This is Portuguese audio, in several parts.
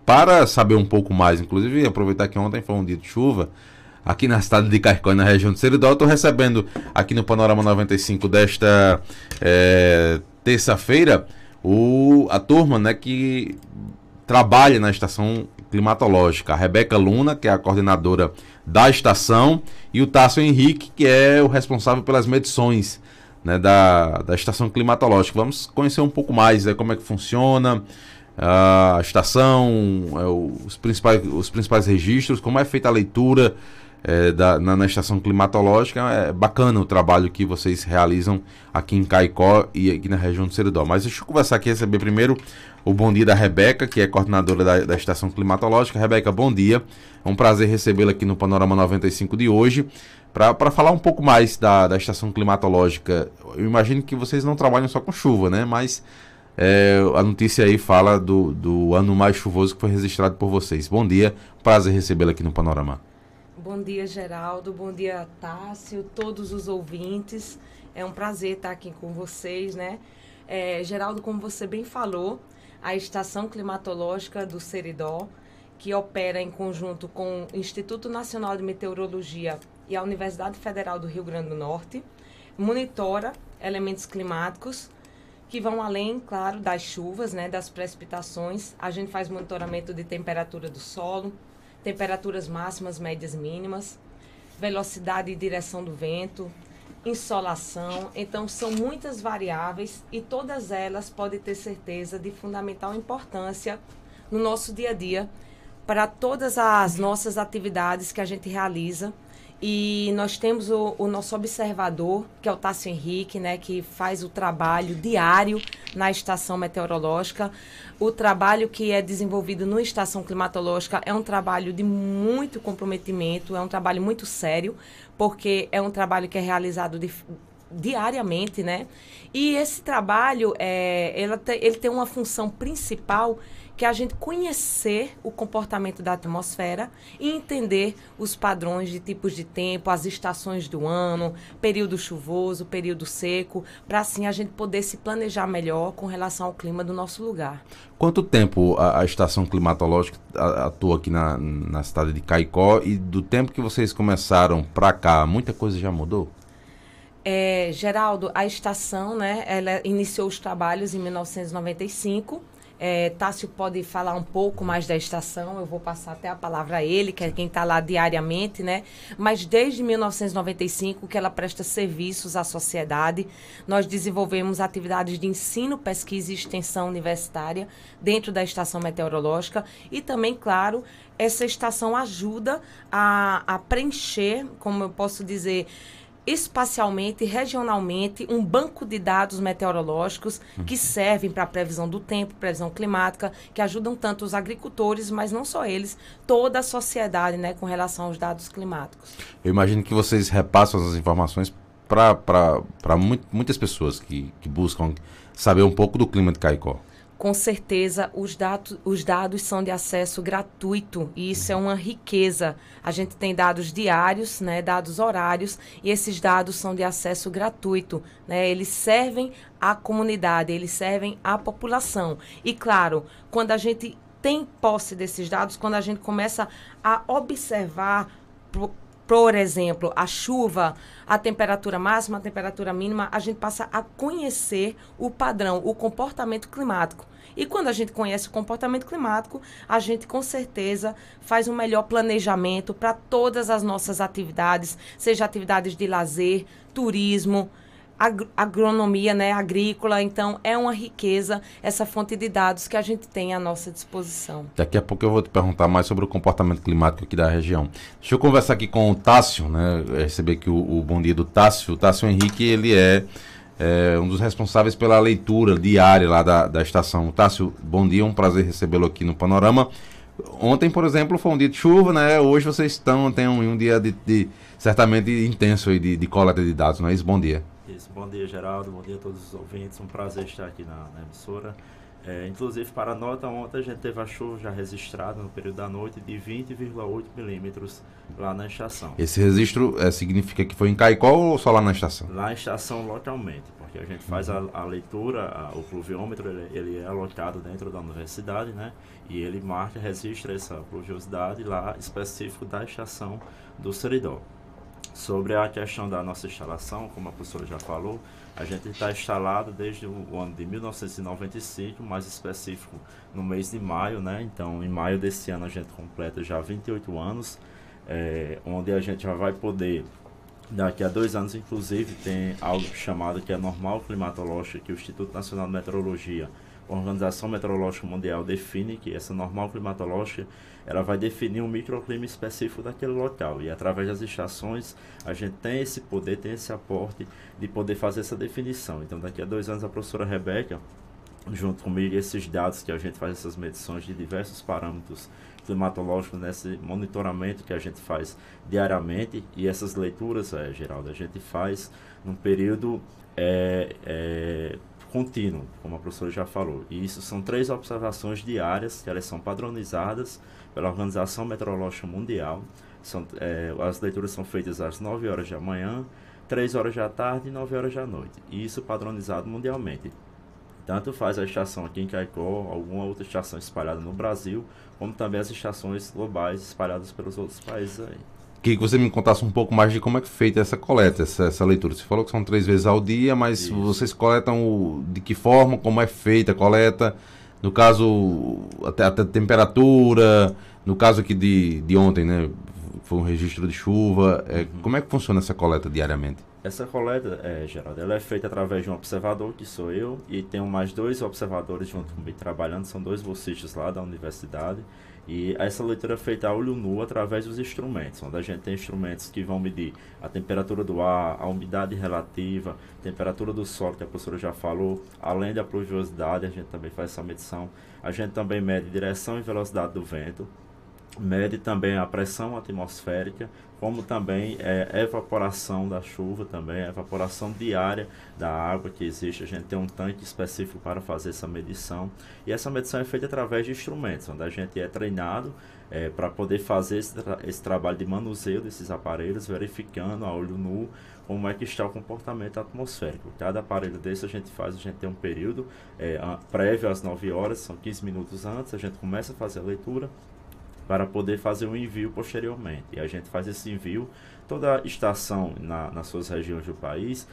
para saber um pouco mais, inclusive aproveitar que ontem foi um dia de chuva, aqui na cidade de Caicó e na região de Seridó, eu estou recebendo aqui no Panorama 95 desta terça-feira a turma, né, que trabalha na estação climatológica, a Rebeca Luna, que é a coordenadora da estação, e o Tássio Henrique, que é o responsável pelas medições, né, da estação climatológica. Vamos conhecer um pouco mais, né, como é que funciona a estação, os principais registros, como é feita a leitura na estação climatológica. É bacana o trabalho que vocês realizam aqui em Caicó e aqui na região do Seridó. Mas deixa eu conversar aqui, receber primeiro o bom dia da Rebeca, que é coordenadora da estação climatológica. Rebeca, bom dia. É um prazer recebê-la aqui no Panorama 95 de hoje, para falar um pouco mais da estação climatológica. Eu imagino que vocês não trabalham só com chuva, né? Mas a notícia aí fala do ano mais chuvoso que foi registrado por vocês. Bom dia, prazer recebê-la aqui no Panorama. Bom dia, Geraldo. Bom dia, Tássio, todos os ouvintes. É um prazer estar aqui com vocês, né? Geraldo, como você bem falou, a Estação Climatológica do Seridó, que opera em conjunto com o Instituto Nacional de Meteorologia e a Universidade Federal do Rio Grande do Norte, monitora elementos climáticos que vão além, claro, das chuvas, né, das precipitações. A gente faz monitoramento de temperatura do solo, temperaturas máximas, médias, mínimas, velocidade e direção do vento, insolação. Então, são muitas variáveis e todas elas podem ter certeza de fundamental importância no nosso dia a dia para todas as nossas atividades que a gente realiza. E nós temos o nosso observador, que é o Tássio Henrique, né, que faz o trabalho diário na estação meteorológica. O trabalho que é desenvolvido na estação climatológica é um trabalho de muito comprometimento, é um trabalho muito sério, porque é um trabalho que é realizado diariamente, né? E esse trabalho, ele tem uma função principal, que é a gente conhecer o comportamento da atmosfera e entender os padrões de tipos de tempo, as estações do ano, período chuvoso, período seco, para assim a gente poder se planejar melhor com relação ao clima do nosso lugar. Quanto tempo a estação climatológica atua aqui na cidade de Caicó, e do tempo que vocês começaram para cá, muita coisa já mudou? Geraldo, a estação, né, ela iniciou os trabalhos em 1995. Tássio pode falar um pouco mais da estação, eu vou passar até a palavra a ele, que é quem está lá diariamente, né? Mas desde 1995 que ela presta serviços à sociedade. Nós desenvolvemos atividades de ensino, pesquisa e extensão universitária dentro da estação meteorológica e também, claro, essa estação ajuda a preencher, como eu posso dizer, espacialmente, regionalmente, um banco de dados meteorológicos que servem para a previsão do tempo, previsão climática, que ajudam tanto os agricultores, mas não só eles, toda a sociedade, né, com relação aos dados climáticos. Eu imagino que vocês repassam as informações para muitas pessoas que buscam saber um pouco do clima de Caicó. Com certeza, os dados são de acesso gratuito e isso é uma riqueza. A gente tem dados diários, né, dados horários, e esses dados são de acesso gratuito, né? Eles servem à comunidade, eles servem à população. E, claro, quando a gente tem posse desses dados, quando a gente começa a observar, por exemplo, a chuva, a temperatura máxima, a temperatura mínima, a gente passa a conhecer o padrão, o comportamento climático. E quando a gente conhece o comportamento climático, a gente com certeza faz um melhor planejamento para todas as nossas atividades, seja atividades de lazer, turismo, agronomia, né, agrícola. Então, é uma riqueza essa fonte de dados que a gente tem à nossa disposição. Daqui a pouco eu vou te perguntar mais sobre o comportamento climático aqui da região. Deixa eu conversar aqui com o Tássio, né? Receber aqui o bom dia do Tássio. O Tássio Henrique, ele é um dos responsáveis pela leitura diária lá da estação. Tássio, bom dia, um prazer recebê-lo aqui no Panorama. Ontem, por exemplo, foi um dia de chuva, né? Hoje vocês têm um dia certamente intenso aí de coleta de dados, não é isso? Bom dia. Isso, bom dia, Geraldo, bom dia a todos os ouvintes, um prazer estar aqui na emissora. Inclusive, para a nota, ontem a gente teve a chuva já registrada no período da noite de 20,8 milímetros lá na estação. Esse registro significa que foi em Caicó ou só lá na estação? Lá na estação localmente, porque a gente faz a leitura, o pluviômetro ele é alocado dentro da universidade, né? E ele marca, registra essa pluviosidade lá específico da estação do Seridó. Sobre a questão da nossa instalação, como a professora já falou, a gente está instalado desde o ano de 1995, mais específico no mês de maio, né? Então, em maio desse ano a gente completa já 28 anos, onde a gente já vai poder, daqui a 2 anos, inclusive, tem algo chamado que é normal climatológica, que o Instituto Nacional de Meteorologia, a Organização Meteorológica Mundial define que essa normal climatológica ela vai definir um microclima específico daquele local, e através das estações a gente tem esse poder, tem esse aporte de poder fazer essa definição. Então daqui a 2 anos a professora Rebeca, junto comigo, esses dados que a gente faz, essas medições de diversos parâmetros climatológicos, nesse monitoramento que a gente faz diariamente, e essas leituras, Geraldo, a gente faz num período contínuo, como a professora já falou. E isso são 3 observações diárias, que elas são padronizadas pela Organização Meteorológica Mundial. As leituras são feitas às 9 horas da manhã, 3 horas da tarde e 9 horas da noite. E isso padronizado mundialmente. Tanto faz a estação aqui em Caicó, alguma outra estação espalhada no Brasil, como também as estações globais espalhadas pelos outros países aí. Queria que você me contasse um pouco mais de como é que é feita essa coleta, essa leitura. Você falou que são 3 vezes ao dia, mas isso. Vocês coletam de que forma, como é feita a coleta? No caso, até temperatura, no caso aqui de ontem, né? Foi um registro de chuva. Como é que funciona essa coleta diariamente? Essa coleta, Geraldo, ela é feita através de um observador, que sou eu, e tenho mais 2 observadores junto comigo trabalhando, são 2 bolsistas lá da universidade. E essa leitura é feita a olho nu através dos instrumentos, onde a gente tem instrumentos que vão medir a temperatura do ar, a umidade relativa, a temperatura do solo, que a professora já falou, além da pluviosidade, a gente também faz essa medição. A gente também mede direção e velocidade do vento, mede também a pressão atmosférica, como também evaporação da chuva, também a evaporação diária da água que existe. A gente tem um tanque específico para fazer essa medição, e essa medição é feita através de instrumentos, onde a gente é treinado para poder fazer esse trabalho de manuseio desses aparelhos, verificando a olho nu como é que está o comportamento atmosférico. Cada aparelho desse a gente tem um período prévio às 9 horas, são 15 minutos antes, a gente começa a fazer a leitura, para poder fazer um envio posteriormente. E a gente faz esse envio, toda estação nas suas regiões do país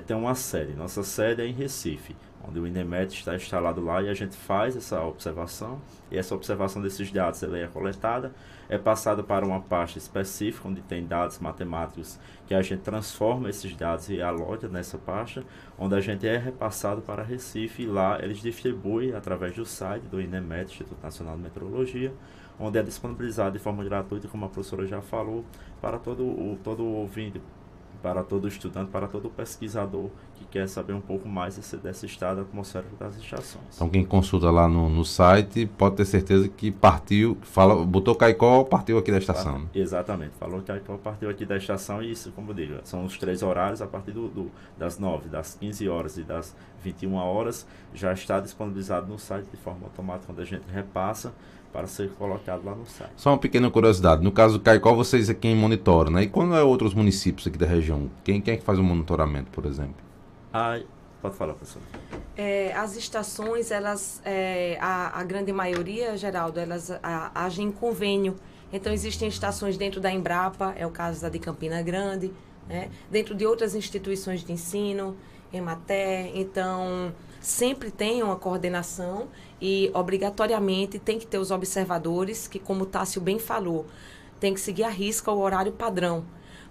tem uma sede. Nossa sede é em Recife, onde o INEMET está instalado lá, e a gente faz essa observação, e essa observação desses dados ela é coletada, é passada para uma pasta específica, onde tem dados matemáticos, que a gente transforma esses dados e aloca nessa pasta, onde a gente é repassado para Recife, e lá eles distribuem através do site do INEMET, Instituto Nacional de Meteorologia, onde é disponibilizado de forma gratuita, como a professora já falou, para todo ouvinte, para todo estudante, para todo pesquisador que quer saber um pouco mais desse estado atmosférico das estações. Então quem consulta lá no site pode ter certeza que botou Caicó, partiu aqui da estação. Né? Exatamente, falou Caicó, partiu aqui da estação, e isso, como eu digo, são os 3 horários, a partir das 9, das 15 horas e das 21 horas, já está disponibilizado no site de forma automática, onde a gente repassa para ser colocado lá no site. Só uma pequena curiosidade, no caso do Caicó, vocês é quem monitora, né? E quando é outros municípios aqui da região, quem é que faz o monitoramento, por exemplo? Pode falar, professor. As estações, elas, a grande maioria, Geraldo, elas agem em convênio. Então, existem estações dentro da Embrapa, é o caso da de Campina Grande, né? Dentro de outras instituições de ensino, Emater. Então, sempre tem uma coordenação, e obrigatoriamente tem que ter os observadores, que, como o Tássio bem falou, tem que seguir à risca o horário padrão.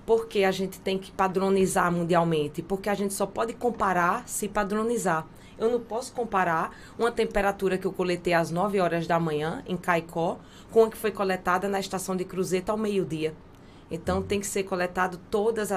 Porque a gente tem que padronizar mundialmente? Porque a gente só pode comparar se padronizar. Eu não posso comparar uma temperatura que eu coletei às 9 horas da manhã, em Caicó, com a que foi coletada na estação de Cruzeta ao meio-dia. Então, tem que ser coletado todos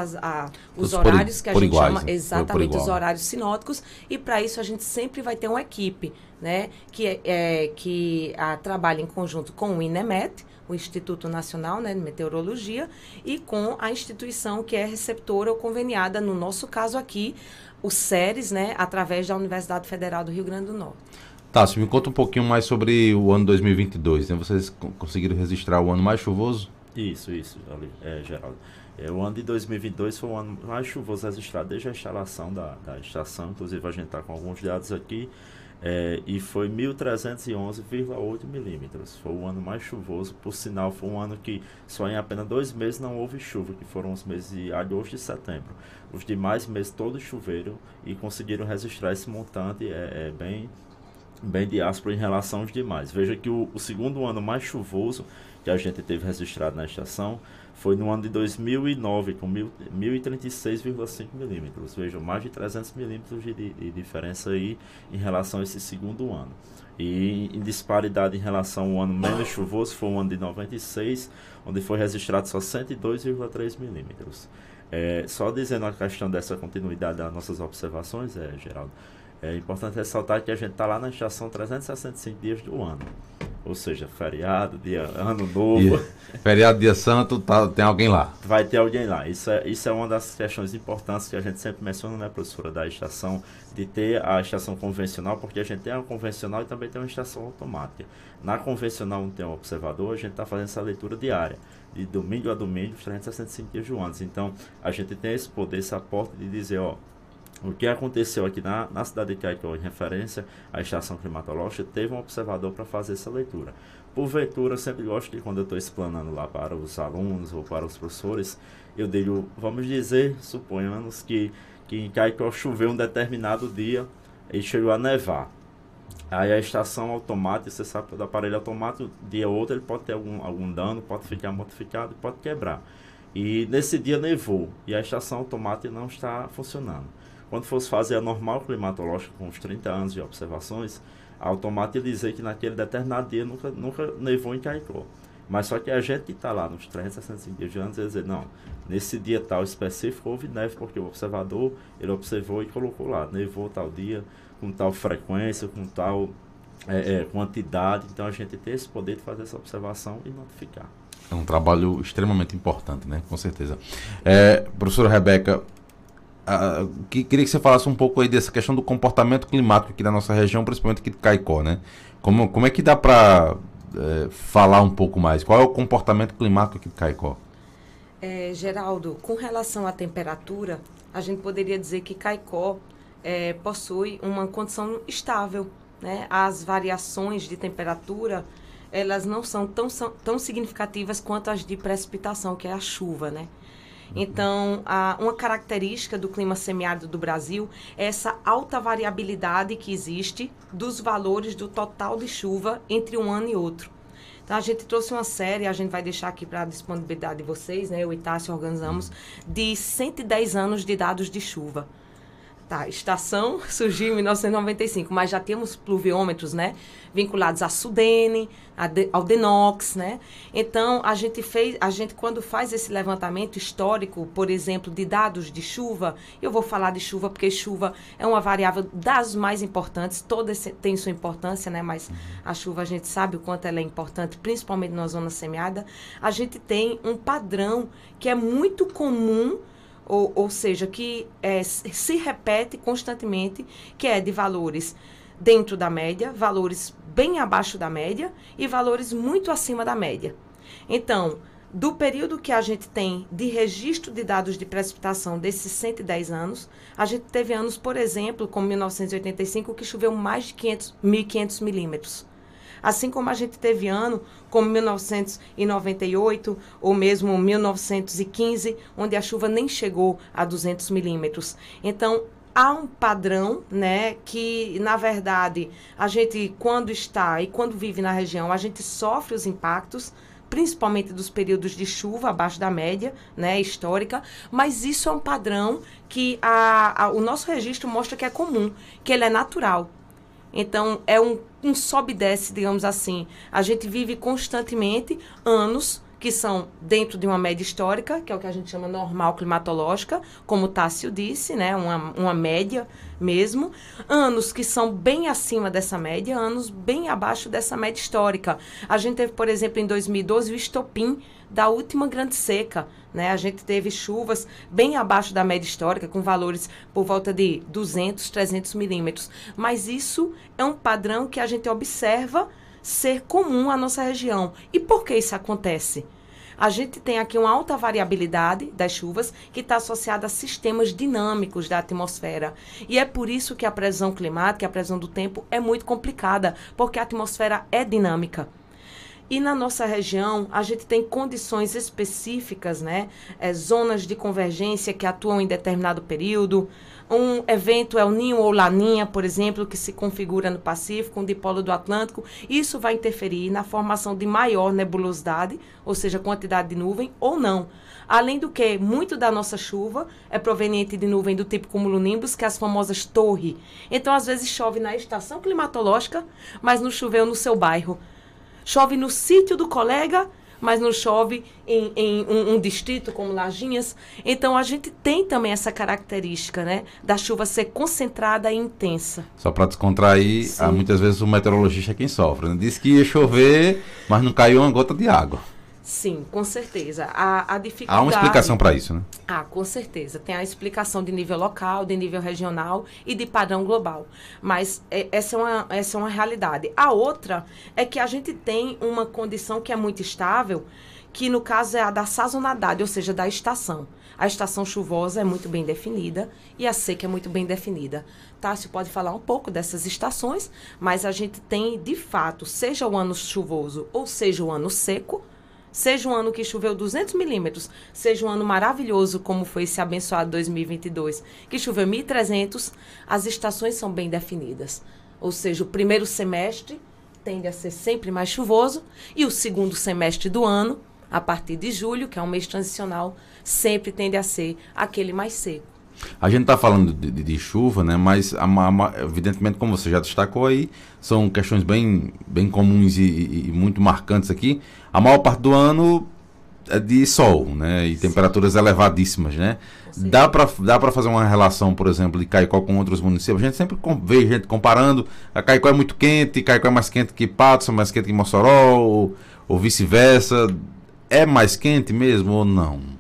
os horários que a gente chama, exatamente, os horários sinóticos, e para isso a gente sempre vai ter uma equipe, né, que trabalha em conjunto com o INEMET, o Instituto Nacional, né, de Meteorologia, e com a instituição que é receptora ou conveniada, no nosso caso aqui, o SERES, né, através da Universidade Federal do Rio Grande do Norte. Tássio, me conta um pouquinho mais sobre o ano 2022, né? Vocês conseguiram registrar o ano mais chuvoso? Isso, Geraldo. O ano de 2022 foi o ano mais chuvoso registrado desde a instalação da estação. Inclusive, a gente está com alguns dados aqui. E foi 1.311,8 milímetros. Foi o ano mais chuvoso. Por sinal, foi um ano que só em apenas 2 meses não houve chuva, que foram os meses de agosto e setembro. Os demais meses todos choveram e conseguiram registrar esse montante bem diáspora em relação aos demais. Veja que o segundo ano mais chuvoso que a gente teve registrado na estação foi no ano de 2009, com 1.036,5 milímetros. Vejam, mais de 300 milímetros de diferença aí em relação a esse segundo ano. E em disparidade em relação ao ano menos chuvoso, foi o ano de 96, onde foi registrado só 102,3 milímetros. Só dizendo a questão dessa continuidade das nossas observações, Geraldo, é importante ressaltar que a gente está lá na estação 365 dias do ano. Ou seja, feriado, ano novo. Feriado, dia santo, tem alguém lá. Vai ter alguém lá. Isso é uma das questões importantes que a gente sempre menciona, né, professora, da estação, de ter a estação convencional, porque a gente tem a convencional e também tem uma estação automática. Na convencional não tem um observador, a gente está fazendo essa leitura diária, de domingo a domingo, os 365 dias do ano. Então, a gente tem esse poder, esse aporte de dizer, o que aconteceu aqui na cidade de Caicó, em referência à estação climatológica, teve um observador para fazer essa leitura. Porventura, eu sempre gosto de, quando eu estou explanando lá para os alunos ou para os professores, eu digo, vamos dizer, suponhamos que em Caicó choveu um determinado dia e chegou a nevar. Aí a estação automática, você sabe, do aparelho automático, dia ou outro, ele pode ter algum dano, pode ficar modificado, pode quebrar. E nesse dia nevou e a estação automática não está funcionando. Quando fosse fazer a normal climatológica com os 30 anos de observações, a automática dizer que naquele determinado dia nunca nevou em Caicó. Mas só que a gente que está lá nos 365 dias de anos, vai dizer, não, nesse dia tal específico houve neve, porque o observador, ele observou e colocou lá, nevou tal dia, com tal frequência, com tal quantidade. Então a gente tem esse poder de fazer essa observação e notificar. É um trabalho extremamente importante, né? Com certeza. Professora Rebeca, queria que você falasse um pouco aí dessa questão do comportamento climático aqui da nossa região, principalmente aqui de Caicó, né? Como é que dá para falar um pouco mais? Qual é o comportamento climático aqui de Caicó? Geraldo, com relação à temperatura, a gente poderia dizer que Caicó possui uma condição estável, né? As variações de temperatura, elas não são tão significativas quanto as de precipitação, que é a chuva, né? Então, uma característica do clima semiárido do Brasil é essa alta variabilidade que existe dos valores do total de chuva entre um ano e outro. Então, a gente trouxe uma série, a gente vai deixar aqui para a disponibilidade de vocês, né? Eu e Tássio organizamos, de 110 anos de dados de chuva. Tá, a estação surgiu em 1995, mas já temos pluviômetros, né, vinculados à Sudene, ao DENOX, né? Então, a gente quando faz esse levantamento histórico, por exemplo, de dados de chuva, eu vou falar de chuva porque chuva é uma variável das mais importantes, todas têm sua importância, né, mas a chuva a gente sabe o quanto ela é importante, principalmente na zona semiárida. A gente tem um padrão que é muito comum, ou seja, que se repete constantemente, que é de valores dentro da média, valores bem abaixo da média e valores muito acima da média. Então, do período que a gente tem de registro de dados de precipitação desses 110 anos, a gente teve anos, por exemplo, como 1985, que choveu mais de 1.500 milímetros. Assim como a gente teve ano como 1998 ou mesmo 1915, onde a chuva nem chegou a 200 milímetros. Então, há um padrão, né, que, na verdade, a gente, quando está e quando vive na região, a gente sofre os impactos, principalmente dos períodos de chuva abaixo da média, né, histórica, mas isso é um padrão que o nosso registro mostra que é comum, que ele é natural. Então, é um sobe e desce, digamos assim. A gente vive constantemente anos que são dentro de uma média histórica, que é o que a gente chama normal climatológica, como o Tássio disse, né? Uma média mesmo. Anos que são bem acima dessa média, anos bem abaixo dessa média histórica. A gente teve, por exemplo, em 2012, o estopim da última grande seca, né? A gente teve chuvas bem abaixo da média histórica, com valores por volta de 200, 300 milímetros. Mas isso é um padrão que a gente observa ser comum à nossa região. E por que isso acontece? A gente tem aqui uma alta variabilidade das chuvas que está associada a sistemas dinâmicos da atmosfera. E é por isso que a previsão climática, a previsão do tempo é muito complicada, porque a atmosfera é dinâmica. E na nossa região, a gente tem condições específicas, né? Zonas de convergência que atuam em determinado período. Um evento El Niño ou Laninha, por exemplo, que se configura no Pacífico, um dipolo do Atlântico. Isso vai interferir na formação de maior nebulosidade, ou seja, quantidade de nuvem, ou não. Além do que, muito da nossa chuva é proveniente de nuvem do tipo cumulonimbus, que é as famosas torres. Então, às vezes, chove na estação climatológica, mas não choveu no seu bairro. Chove no sítio do colega, mas não chove em um distrito como Lajinhas. Então, a gente tem também essa característica, né, da chuva ser concentrada e intensa. Só para descontrair, muitas vezes o meteorologista é quem sofre, né? Diz que ia chover, mas não caiu uma gota de água. Sim, com certeza. A dificuldade... Há uma explicação para isso, né? Com certeza. Tem a explicação de nível local, de nível regional e de padrão global. Mas essa é uma realidade. A outra é que a gente tem uma condição que é muito estável, que no caso é a da sazonalidade, ou seja, da estação. A estação chuvosa é muito bem definida e a seca é muito bem definida. Tássio pode falar um pouco dessas estações, mas a gente tem, de fato, seja o ano chuvoso ou seja o ano seco, seja um ano que choveu 200 milímetros, seja um ano maravilhoso, como foi esse abençoado 2022, que choveu 1.300, as estações são bem definidas. Ou seja, o primeiro semestre tende a ser sempre mais chuvoso e o segundo semestre do ano, a partir de julho, que é um mês transicional, sempre tende a ser aquele mais seco. A gente está falando de chuva, né? Mas evidentemente, como você já destacou aí, são questões bem comuns e muito marcantes aqui. A maior parte do ano é de sol, né? E sim, temperaturas elevadíssimas, né? Dá para fazer uma relação, por exemplo, de Caicó com outros municípios? A gente sempre vê gente comparando. A Caicó é muito quente, Caicó é mais quente que Patos, é mais quente que Mossoró, ou vice-versa. É mais quente mesmo ou não?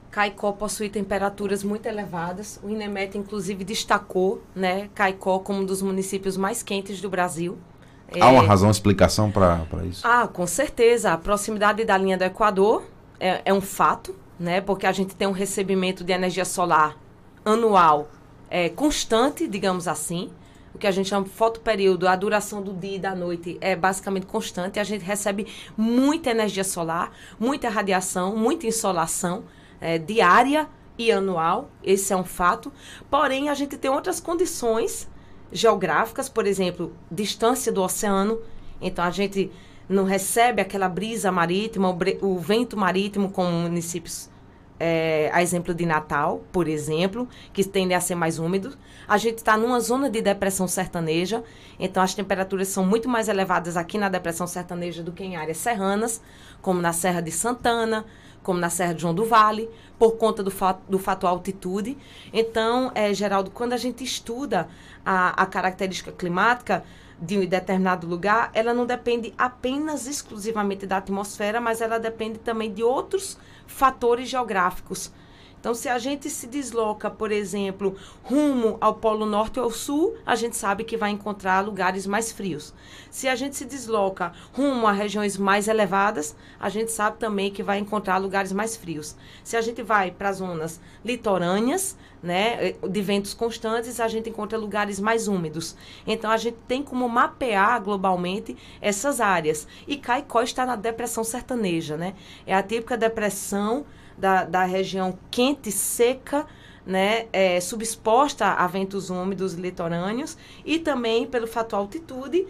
Caicó possui temperaturas muito elevadas. O INEMET, inclusive, destacou, né, Caicó como um dos municípios mais quentes do Brasil. Há uma razão, explicação para isso? Com certeza. A proximidade da linha do Equador é um fato, né, porque a gente tem um recebimento de energia solar anual constante, digamos assim. O que a gente chama de fotoperíodo, a duração do dia e da noite é basicamente constante. A gente recebe muita energia solar, muita radiação, muita insolação, diária e anual, esse é um fato. Porém, a gente tem outras condições geográficas, por exemplo, distância do oceano. Então, a gente não recebe aquela brisa marítima, o vento marítimo como municípios, a exemplo de Natal, por exemplo, que tendem a ser mais úmidos. A gente está numa zona de depressão sertaneja, então as temperaturas são muito mais elevadas aqui na depressão sertaneja do que em áreas serranas, como na Serra de Santana, como na Serra de João do Vale, por conta do fator altitude. Então, Geraldo, quando a gente estuda a característica climática de um determinado lugar, ela não depende apenas exclusivamente da atmosfera, mas ela depende também de outros fatores geográficos. Então, se a gente se desloca, por exemplo, rumo ao Polo Norte ou Sul, a gente sabe que vai encontrar lugares mais frios. Se a gente se desloca rumo a regiões mais elevadas, a gente sabe também que vai encontrar lugares mais frios. Se a gente vai para zonas litorâneas, né, de ventos constantes, a gente encontra lugares mais úmidos. Então, a gente tem como mapear globalmente essas áreas. E Caicó está na depressão sertaneja, né? É a típica depressão da região quente e seca, né, subexposta a ventos úmidos litorâneos, e também pelo fator altitude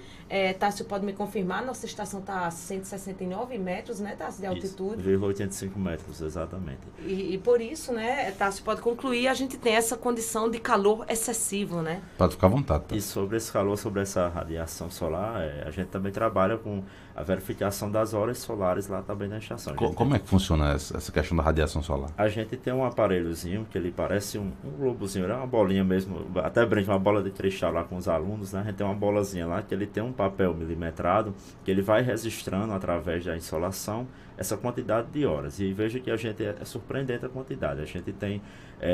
Tássio pode me confirmar, nossa estação está a 169 metros, né, Tássio, de altitude. 1,85 metros, exatamente. E por isso, né, Tássio pode concluir, a gente tem essa condição de calor excessivo, né? Pode ficar à vontade. Tá? E sobre esse calor, sobre essa radiação solar, a gente também trabalha com a verificação das horas solares lá também na estação. Como é que funciona essa questão da radiação solar? A gente tem um aparelhozinho que ele parece um globozinho, é uma bolinha mesmo, até brinca, uma bola de cristal lá com os alunos, né? A gente tem uma bolazinha lá que ele tem um papel milimetrado que ele vai registrando através da insolação essa quantidade de horas. E veja que a gente é surpreendente a quantidade. A gente tem,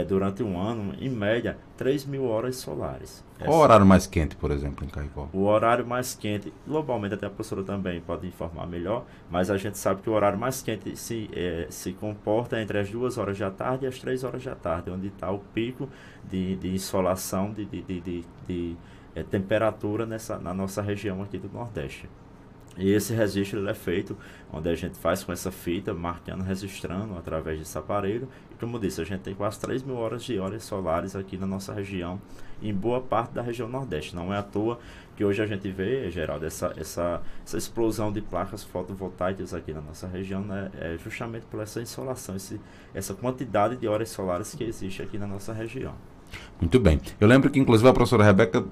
durante um ano, em média, 3.000 horas solares. Qual o horário mais quente, por exemplo, em Caicó? O horário mais quente, globalmente, até a professora também pode informar melhor, mas a gente sabe que o horário mais quente se comporta entre as 2 horas da tarde e as 3 horas da tarde, onde está o pico de insolação, de temperatura na nossa região aqui do Nordeste. E esse registro ele é feito onde a gente faz com essa fita, marcando, registrando através desse aparelho. E como eu disse, a gente tem quase 3.000 horas de horas solares aqui na nossa região, em boa parte da região Nordeste. Não é à toa que hoje a gente vê, Geraldo, essa explosão de placas fotovoltaicas aqui na nossa região, né, justamente por essa insolação, essa quantidade de horas solares que existe aqui na nossa região. Muito bem. Eu lembro que, inclusive, a professora Rebeca,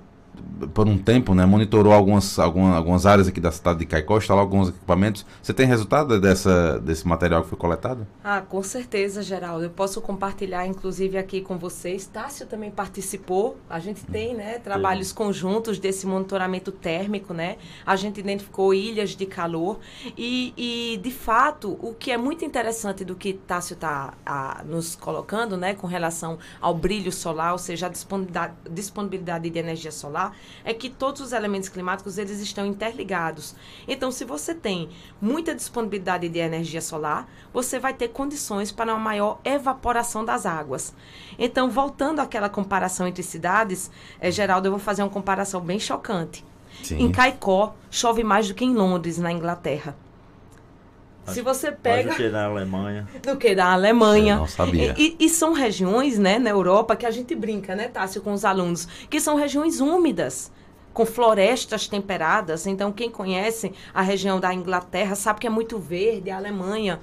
por um tempo, né, monitorou algumas áreas aqui da cidade de Caicó, instalou alguns equipamentos. Você tem resultado desse material que foi coletado? Com certeza, Geraldo. Eu posso compartilhar, inclusive, aqui com vocês. Tássio também participou. A gente tem, né, trabalhos conjuntos desse monitoramento térmico, né? A gente identificou ilhas de calor. E de fato, o que é muito interessante do que Tássio está nos colocando, né, com relação ao brilho solar, ou seja, a disponibilidade de energia solar, é que todos os elementos climáticos eles estão interligados. Então, se você tem muita disponibilidade de energia solar, você vai ter condições para uma maior evaporação das águas. Então, voltando àquela comparação entre cidades, Geraldo, eu vou fazer uma comparação bem chocante. Sim. Em Caicó, chove mais do que em Londres, na Inglaterra. Se você pega... Mais do que na Alemanha. Do que na Alemanha. Eu não sabia. E são regiões, né, na Europa, que a gente brinca, né, Tássio, com os alunos, que são regiões úmidas, com florestas temperadas. Então, quem conhece a região da Inglaterra sabe que é muito verde, a Alemanha.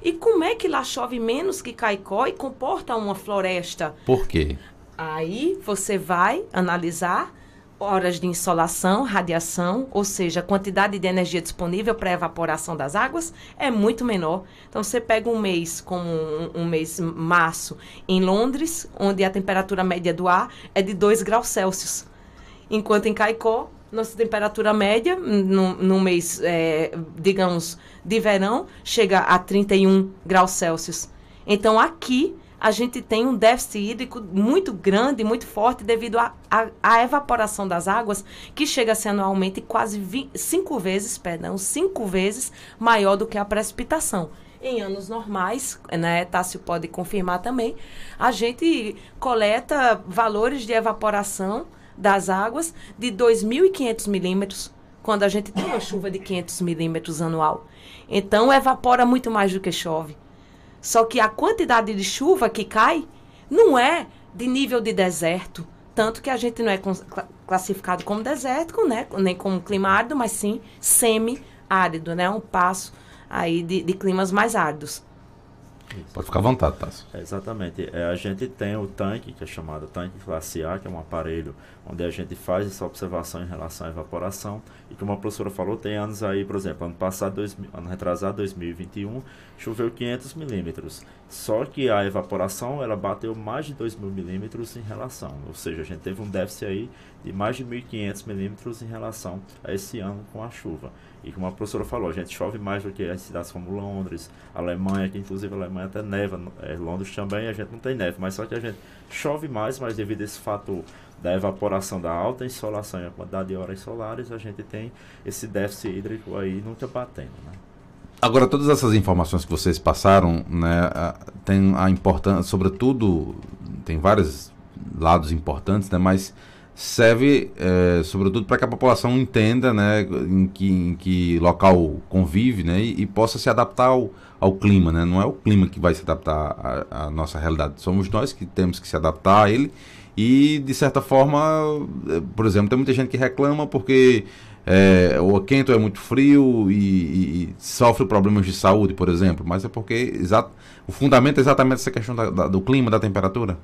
E como é que lá chove menos que Caicó e comporta uma floresta? Por quê? Aí você vai analisar horas de insolação, radiação, ou seja, a quantidade de energia disponível para a evaporação das águas é muito menor. Então, você pega um mês como um mês março em Londres, onde a temperatura média do ar é de 2 graus Celsius. Enquanto em Caicó, nossa temperatura média, no mês, digamos, de verão, chega a 31 graus Celsius. Então, aqui a gente tem um déficit hídrico muito grande, muito forte, devido à evaporação das águas, que chega a ser anualmente quase 5 vezes maior do que a precipitação. Em anos normais, né, Tássio pode confirmar também, a gente coleta valores de evaporação das águas de 2.500 milímetros, quando a gente tem uma chuva de 500 milímetros anual. Então, evapora muito mais do que chove. Só que a quantidade de chuva que cai não é de nível de deserto. Tanto que a gente não é classificado como desértico, né? Nem como clima árido, mas sim semi-árido, né? Um passo aí de climas mais áridos. Isso. Pode ficar à vontade, Tássio. Exatamente. A gente tem o tanque, que é chamado tanque classe A, que é um aparelho onde a gente faz essa observação em relação à evaporação. E como a professora falou, tem anos aí, por exemplo, ano retrasado, 2021, choveu 500 milímetros. Só que a evaporação, ela bateu mais de 2.000 milímetros em relação. Ou seja, a gente teve um déficit aí de mais de 1.500 milímetros em relação a esse ano com a chuva. E como a professora falou, a gente chove mais do que as cidades como Londres, Alemanha, que inclusive a Alemanha até neva, Londres também a gente não tem neve, mas só que a gente chove mais, mas devido a esse fator da evaporação, da alta insolação e a quantidade de horas solares, a gente tem esse déficit hídrico aí nunca batendo, né? Agora, todas essas informações que vocês passaram, né, tem a importância, sobretudo, tem vários lados importantes, né, mas serve, sobretudo, para que a população entenda, né, em que local convive, né, e possa se adaptar ao clima, né? Não é o clima que vai se adaptar à nossa realidade, somos nós que temos que se adaptar a ele. E, de certa forma, por exemplo, tem muita gente que reclama porque ou é quente ou é muito frio e sofre problemas de saúde, por exemplo, mas é porque o fundamento é exatamente essa questão do clima, da temperatura.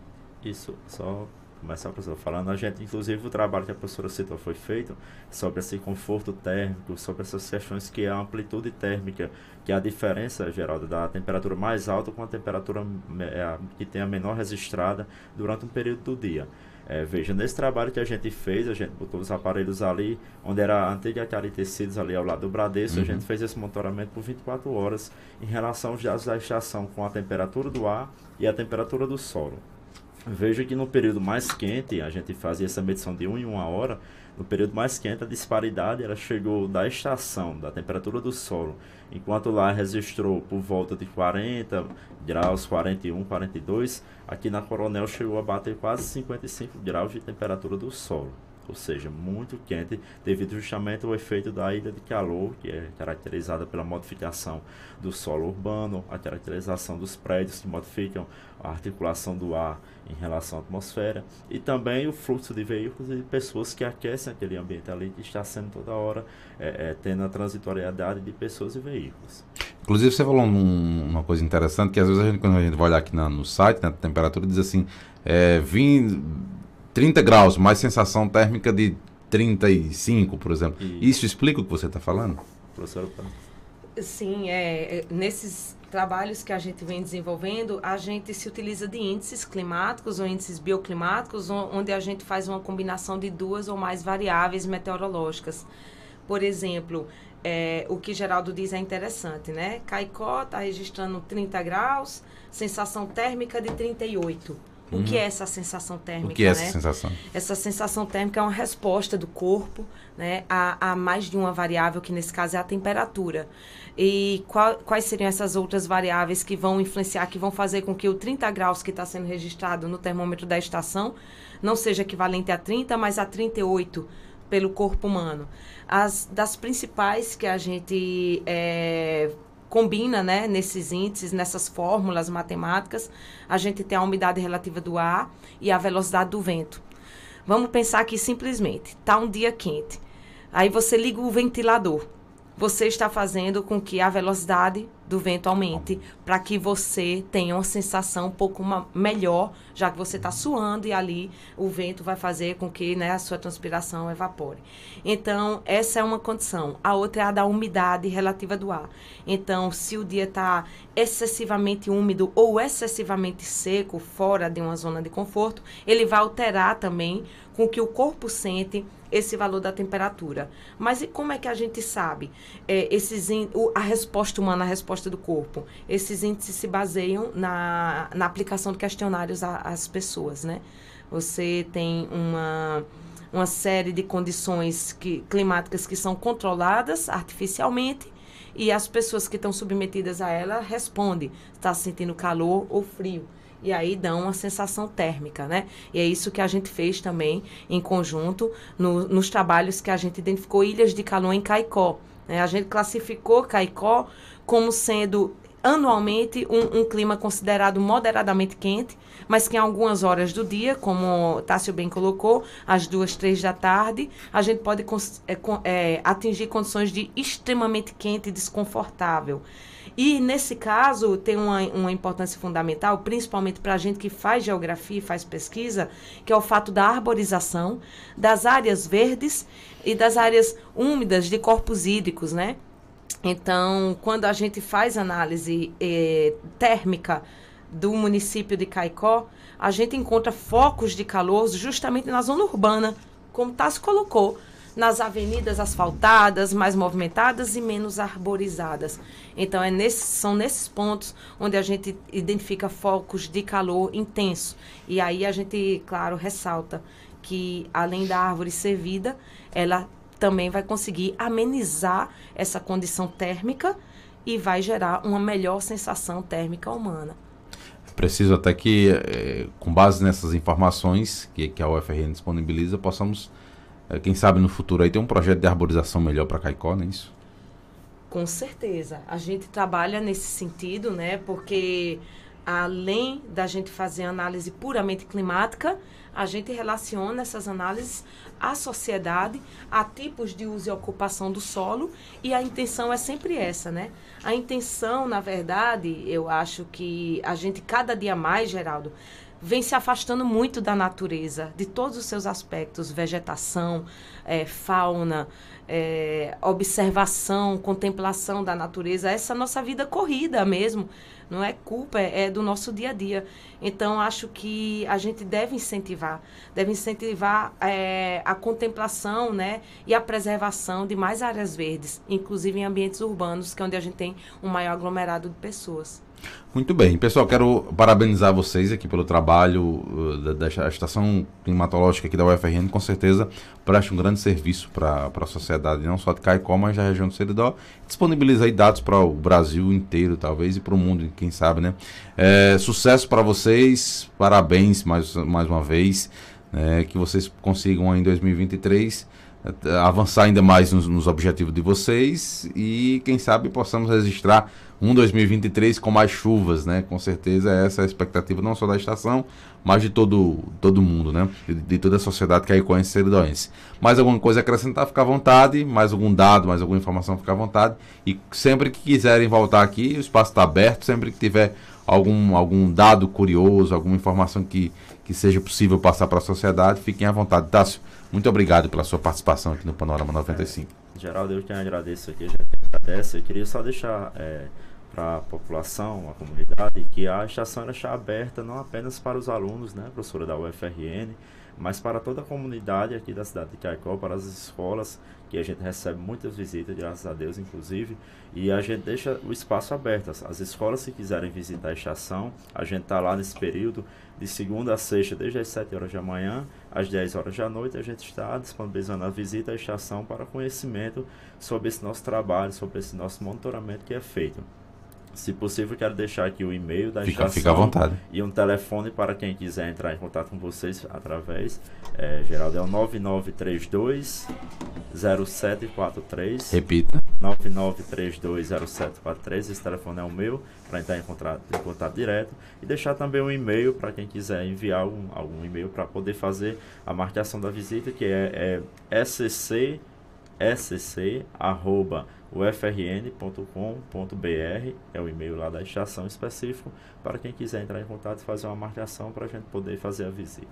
Isso, só começar a professora falando, a gente, inclusive o trabalho que a professora citou foi feito sobre esse conforto térmico, sobre essas questões que é a amplitude térmica, que é a diferença, Geraldo, da temperatura mais alta com a temperatura que tem a menor registrada durante um período do dia. Veja, nesse trabalho que a gente fez, a gente botou os aparelhos ali, onde era a antiga Cari Tecidos, ali ao lado do Bradesco, a gente fez esse monitoramento por 24 horas em relação aos dados da estação com a temperatura do ar e a temperatura do solo. Veja que no período mais quente, a gente fazia essa medição de 1 em 1 hora, no período mais quente a disparidade ela chegou da estação, da temperatura do solo, enquanto lá registrou por volta de 40 graus, 41, 42, aqui na Coronel chegou a bater quase 55 graus de temperatura do solo. Ou seja, muito quente, devido justamente ao efeito da ilha de calor, que é caracterizada pela modificação do solo urbano, a caracterização dos prédios que modificam a articulação do ar em relação à atmosfera, e também o fluxo de veículos e de pessoas que aquecem aquele ambiente ali, que está sendo toda hora tendo a transitoriedade de pessoas e veículos. Inclusive, você falou uma coisa interessante, que às vezes quando a gente vai olhar aqui no site, na temperatura, diz assim, 30 graus, mais sensação térmica de 35, por exemplo. Isso explica o que você está falando? Professora? Sim, nesses trabalhos que a gente vem desenvolvendo, a gente se utiliza de índices climáticos ou índices bioclimáticos, onde a gente faz uma combinação de 2 ou mais variáveis meteorológicas. Por exemplo, o que Geraldo diz é interessante, né? Caicó está registrando 30 graus, sensação térmica de 38. O que é essa sensação térmica? O que é essa sensação? Essa sensação térmica é uma resposta do corpo, né, a mais de uma variável, que nesse caso é a temperatura. E quais seriam essas outras variáveis que vão influenciar, que vão fazer com que o 30 graus que está sendo registrado no termômetro da estação não seja equivalente a 30, mas a 38 pelo corpo humano? Das principais que a gente combina, né, nesses índices, nessas fórmulas matemáticas, a gente tem a umidade relativa do ar e a velocidade do vento. Vamos pensar aqui simplesmente, está um dia quente, aí você liga o ventilador, você está fazendo com que a velocidade do vento aumente, para que você tenha uma sensação um pouco melhor, já que você está suando e ali o vento vai fazer com que, né, a sua transpiração evapore. Então, essa é uma condição. A outra é a da umidade relativa do ar. Então, se o dia está excessivamente úmido ou excessivamente seco, fora de uma zona de conforto, ele vai alterar também com que o corpo sente esse valor da temperatura. Mas e como é que a gente sabe? A resposta humana, a resposta do corpo. Esses índices se baseiam na aplicação de questionários às pessoas, né? Você tem uma série de condições climáticas que são controladas artificialmente, e as pessoas que estão submetidas a ela respondem, está sentindo calor ou frio. E aí dão uma sensação térmica, né? E é isso que a gente fez também em conjunto nos trabalhos que a gente identificou ilhas de calor em Caicó, né? A gente classificou Caicó como sendo anualmente um clima considerado moderadamente quente, mas que em algumas horas do dia, como o Tássio bem colocou, às 2, 3 da tarde, a gente pode atingir condições de extremamente quente e desconfortável. E, nesse caso, tem uma importância fundamental, principalmente para a gente que faz geografia e faz pesquisa, que é o fato da arborização, das áreas verdes e das áreas úmidas de corpos hídricos, né? Então, quando a gente faz análise térmica do município de Caicó, a gente encontra focos de calor justamente na zona urbana, como o Tássio colocou, nas avenidas asfaltadas, mais movimentadas e menos arborizadas. Então, são nesses pontos onde a gente identifica focos de calor intenso. E aí a gente, claro, ressalta que, além da árvore ser vida, ela também vai conseguir amenizar essa condição térmica e vai gerar uma melhor sensação térmica humana. Preciso até que, com base nessas informações que a UFRN disponibiliza, possamos, quem sabe no futuro, aí ter um projeto de arborização melhor para Caicó, não é isso? Com certeza. A gente trabalha nesse sentido, né? Porque além da gente fazer análise puramente climática, a gente relaciona essas análises à sociedade, a tipos de uso e ocupação do solo, e a intenção é sempre essa, né? A intenção, na verdade, eu acho que a gente cada dia mais, Geraldo, vem se afastando muito da natureza, de todos os seus aspectos, vegetação, fauna, observação, contemplação da natureza, essa nossa vida corrida mesmo, não é culpa, é do nosso dia a dia. Então, acho que a gente deve incentivar a contemplação, né, e a preservação de mais áreas verdes, inclusive em ambientes urbanos, que é onde a gente tem um maior aglomerado de pessoas. Muito bem, pessoal, quero parabenizar vocês aqui pelo trabalho da Estação Climatológica aqui da UFRN, com certeza presta um grande serviço para a sociedade, não só de Caicó, mas da região do Seridó, disponibiliza aí dados para o Brasil inteiro, talvez, e para o mundo, quem sabe, né? Sucesso para vocês, parabéns mais uma vez, que vocês consigam aí em 2023 avançar ainda mais nos objetivos de vocês e, quem sabe, possamos registrar um 2023 com mais chuvas, né? Com certeza essa é a expectativa não só da estação, mas de todo mundo, né? De toda a sociedade caicoense e seridoense. Mais alguma coisa a acrescentar, fica à vontade. Mais algum dado, mais alguma informação, fica à vontade. E sempre que quiserem voltar aqui, o espaço está aberto. Sempre que tiver algum dado curioso, alguma informação que seja possível passar para a sociedade, fiquem à vontade. Tássio, muito obrigado pela sua participação aqui no Panorama 95. Geraldo, eu que agradeço aqui, a gente agradece. Eu queria só deixar para a população, a comunidade, que a estação está aberta não apenas para os alunos, né, professora da UFRN, mas para toda a comunidade aqui da cidade de Caicó, para as escolas, que a gente recebe muitas visitas, graças a Deus, inclusive, e a gente deixa o espaço aberto. As escolas, se quiserem visitar a estação, a gente está lá nesse período de segunda a sexta, desde as 7 horas da manhã às 10 horas da noite, a gente está disponibilizando a visita à estação para conhecimento sobre esse nosso trabalho, sobre esse nosso monitoramento que é feito. Se possível, quero deixar aqui o e-mail da estação. Fica à vontade. E um telefone para quem quiser entrar em contato com vocês através. Geraldo, é o 9932-0743. Repita. 9932-0743. Esse telefone é o meu, para entrar em contato direto. E deixar também um e-mail para quem quiser enviar algum e-mail para poder fazer a marcação da visita, que é scc@ufrn.com.br, é o e-mail lá da estação específico, para quem quiser entrar em contato e fazer uma marcação para a gente poder fazer a visita.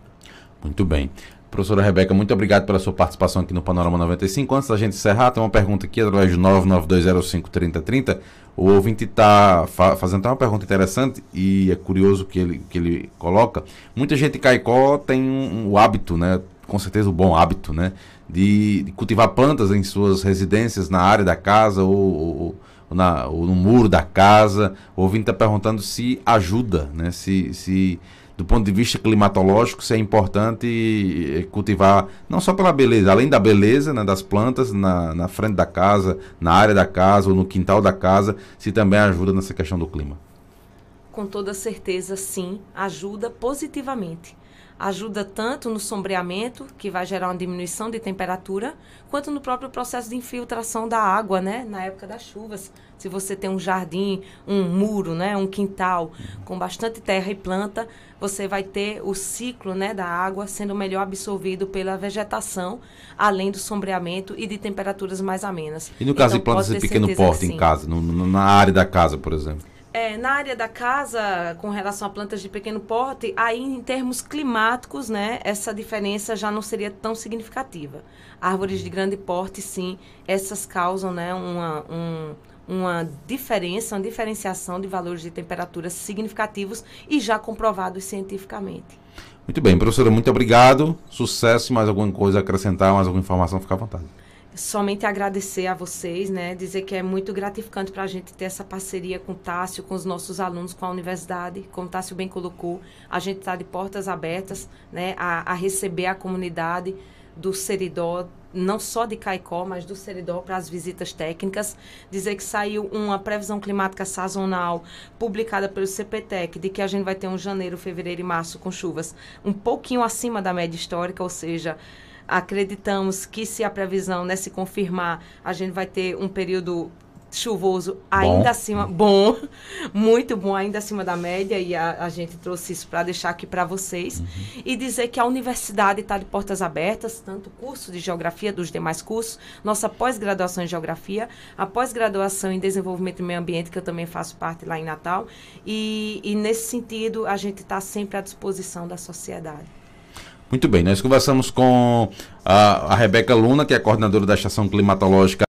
Muito bem. Professora Rebeca, muito obrigado pela sua participação aqui no Panorama 95. Antes da gente encerrar, tem uma pergunta aqui através do 992053030. O ouvinte está fazendo uma pergunta interessante e é curioso que ele coloca. Muita gente em Caicó tem o hábito, né? Com certeza o bom hábito, né? De cultivar plantas em suas residências, na área da casa ou no muro da casa. O ouvinte está perguntando se ajuda, né? Se do ponto de vista climatológico, se é importante cultivar, não só pela beleza, além da beleza, né, das plantas na frente da casa, na área da casa ou no quintal da casa, se também ajuda nessa questão do clima. Com toda certeza, sim, ajuda positivamente. Ajuda tanto no sombreamento, que vai gerar uma diminuição de temperatura, quanto no próprio processo de infiltração da água, né? Na época das chuvas. Se você tem um jardim, um muro, né? Um quintal com bastante terra e planta, você vai ter o ciclo, né, da água sendo melhor absorvido pela vegetação, além do sombreamento e de temperaturas mais amenas. E no caso de plantas de pequeno porte em casa, na área da casa, por exemplo? Na área da casa, com relação a plantas de pequeno porte, aí em termos climáticos, né, essa diferença já não seria tão significativa. Árvores de grande porte, sim, essas causam, né, uma diferenciação de valores de temperaturas significativos e já comprovados cientificamente. Muito bem, professora, muito obrigado. Sucesso. Mais alguma coisa a acrescentar, mais alguma informação, fica à vontade. Somente agradecer a vocês, né? Dizer que é muito gratificante para a gente ter essa parceria com o Tássio, com os nossos alunos, com a universidade. Como o Tássio bem colocou, a gente está de portas abertas, né, a receber a comunidade do Seridó, não só de Caicó, mas do Seridó, para as visitas técnicas. Dizer que saiu uma previsão climática sazonal publicada pelo CPTEC, de que a gente vai ter um janeiro, fevereiro e março com chuvas um pouquinho acima da média histórica, ou seja, acreditamos que se a previsão, né, se confirmar, a gente vai ter um período chuvoso ainda acima, bom, muito bom, ainda acima da média, e a gente trouxe isso para deixar aqui para vocês, e dizer que a universidade está de portas abertas, tanto o curso de Geografia, dos demais cursos, nossa pós-graduação em Geografia, a pós-graduação em Desenvolvimento e Meio Ambiente, que eu também faço parte lá em Natal, e nesse sentido a gente está sempre à disposição da sociedade. Muito bem, nós conversamos com a Rebeca Luna, que é a coordenadora da Estação Climatológica